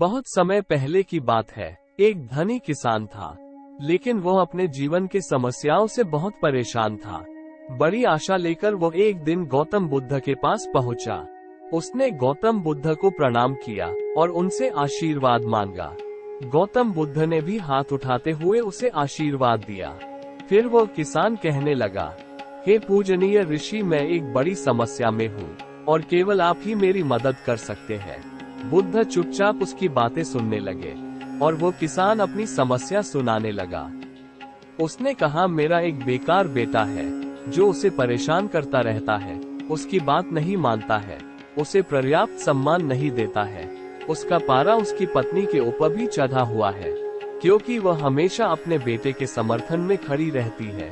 बहुत समय पहले की बात है। एक धनी किसान था, लेकिन वो अपने जीवन की समस्याओं से बहुत परेशान था। बड़ी आशा लेकर वो एक दिन गौतम बुद्ध के पास पहुंचा। उसने गौतम बुद्ध को प्रणाम किया और उनसे आशीर्वाद मांगा। गौतम बुद्ध ने भी हाथ उठाते हुए उसे आशीर्वाद दिया। फिर वो किसान कहने लगा, हे पूजनीय ऋषि, मैं एक बड़ी समस्या में हूँ और केवल आप ही मेरी मदद कर सकते हैं। बुद्ध चुपचाप उसकी बातें सुनने लगे और वो किसान अपनी समस्या सुनाने लगा। उसने कहा, मेरा एक बेकार बेटा है जो उसे परेशान करता रहता है, उसकी बात नहीं मानता है, उसे पर्याप्त सम्मान नहीं देता है। उसका पारा उसकी पत्नी के ऊपर भी चढ़ा हुआ है, क्योंकि वह हमेशा अपने बेटे के समर्थन में खड़ी रहती है।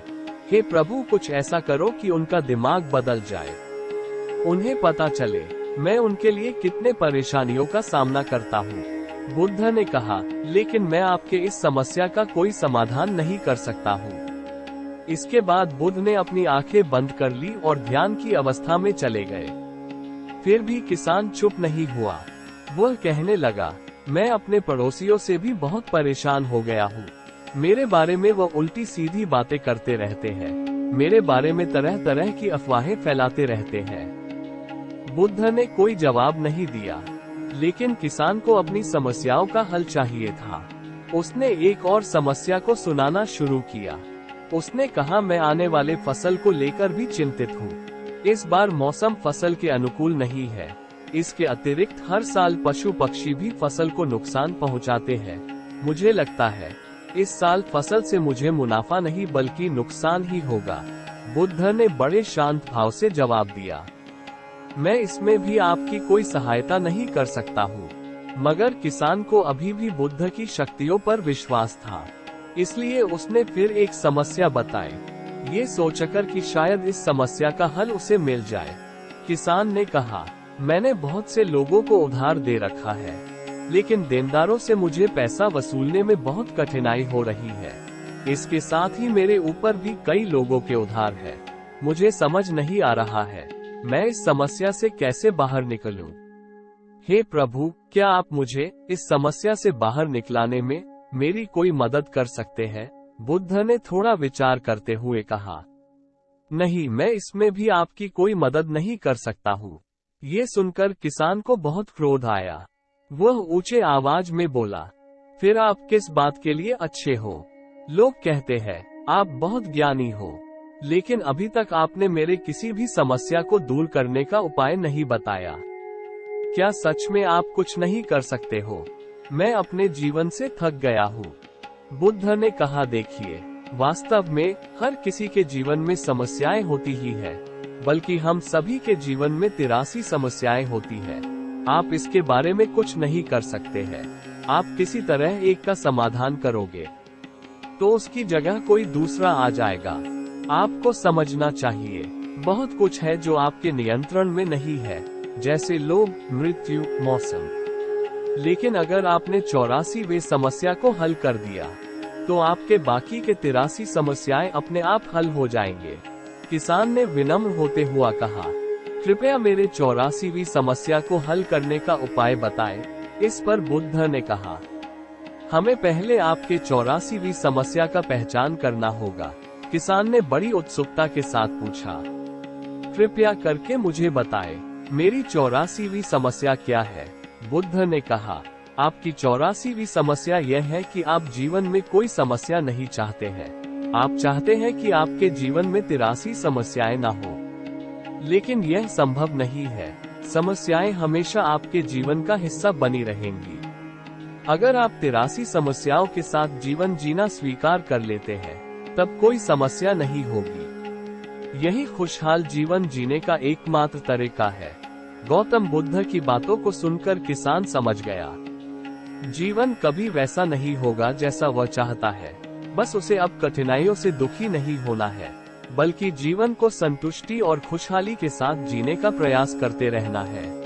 हे प्रभु, कुछ ऐसा करो कि उनका दिमाग बदल जाए, उन्हें पता चले मैं उनके लिए कितने परेशानियों का सामना करता हूँ। बुद्ध ने कहा, लेकिन मैं आपके इस समस्या का कोई समाधान नहीं कर सकता हूँ। इसके बाद बुद्ध ने अपनी आंखें बंद कर ली और ध्यान की अवस्था में चले गए। फिर भी किसान चुप नहीं हुआ। वह कहने लगा, मैं अपने पड़ोसियों से भी बहुत परेशान हो गया हूँ। मेरे बारे में वह उल्टी सीधी बातें करते रहते हैं, मेरे बारे में तरह तरह की अफवाहें फैलाते रहते हैं। बुद्ध ने कोई जवाब नहीं दिया, लेकिन किसान को अपनी समस्याओं का हल चाहिए था। उसने एक और समस्या को सुनाना शुरू किया। उसने कहा, मैं आने वाले फसल को लेकर भी चिंतित हूँ। इस बार मौसम फसल के अनुकूल नहीं है। इसके अतिरिक्त हर साल पशु पक्षी भी फसल को नुकसान पहुँचाते हैं। मुझे लगता है इस साल फसल से मुझे मुनाफा नहीं बल्कि नुकसान ही होगा। बुद्ध ने बड़े शांत भाव से जवाब दिया, मैं इसमें भी आपकी कोई सहायता नहीं कर सकता हूँ। मगर किसान को अभी भी बुद्ध की शक्तियों पर विश्वास था, इसलिए उसने फिर एक समस्या बताई, ये सोचकर कि शायद इस समस्या का हल उसे मिल जाए। किसान ने कहा, मैंने बहुत से लोगों को उधार दे रखा है, लेकिन देनदारों से मुझे पैसा वसूलने में बहुत कठिनाई हो रही है। इसके साथ ही मेरे ऊपर भी कई लोगों के उधार है। मुझे समझ नहीं आ रहा है मैं इस समस्या से कैसे बाहर निकलूं। हे प्रभु, क्या आप मुझे इस समस्या से बाहर निकलाने में मेरी कोई मदद कर सकते हैं? बुद्ध ने थोड़ा विचार करते हुए कहा, नहीं, मैं इसमें भी आपकी कोई मदद नहीं कर सकता हूँ। ये सुनकर किसान को बहुत क्रोध आया। वह ऊंचे आवाज में बोला, फिर आप किस बात के लिए अच्छे हो? लोग कहते हैं आप बहुत ज्ञानी हो, लेकिन अभी तक आपने मेरे किसी भी समस्या को दूर करने का उपाय नहीं बताया। क्या सच में आप कुछ नहीं कर सकते हो? मैं अपने जीवन से थक गया हूँ। बुद्ध ने कहा, देखिए, वास्तव में हर किसी के जीवन में समस्याएं होती ही है, बल्कि हम सभी के जीवन में 83 समस्याएं होती है। आप इसके बारे में कुछ नहीं कर सकते हैं। आप किसी तरह एक का समाधान करोगे तो उसकी जगह कोई दूसरा आ जाएगा। आपको समझना चाहिए, बहुत कुछ है जो आपके नियंत्रण में नहीं है, जैसे लोग, मृत्यु, मौसम। लेकिन अगर आपने 84वें समस्या को हल कर दिया, तो आपके बाकी के 83 समस्याएं अपने आप हल हो जाएंगे। किसान ने विनम्र होते हुआ कहा, कृपया मेरे 84वीं समस्या को हल करने का उपाय बताएं। इस पर बुद्ध ने कहा, हमें पहले आपके 84वीं समस्या का पहचान करना होगा। किसान ने बड़ी उत्सुकता के साथ पूछा, कृपया करके मुझे बताएं, मेरी 84वीं समस्या क्या है? बुद्ध ने कहा, आपकी 84वीं समस्या यह है कि आप जीवन में कोई समस्या नहीं चाहते हैं। आप चाहते हैं कि आपके जीवन में 83 समस्याएं ना हो, लेकिन यह संभव नहीं है। समस्याएं हमेशा आपके जीवन का हिस्सा बनी रहेंगी। अगर आप 83 समस्याओं के साथ जीवन जीना स्वीकार कर लेते हैं, तब कोई समस्या नहीं होगी। यही खुशहाल जीवन जीने का एकमात्र तरीका है। गौतम बुद्ध की बातों को सुनकर किसान समझ गया, जीवन कभी वैसा नहीं होगा जैसा वह चाहता है। बस उसे अब कठिनाइयों से दुखी नहीं होना है, बल्कि जीवन को संतुष्टि और खुशहाली के साथ जीने का प्रयास करते रहना है।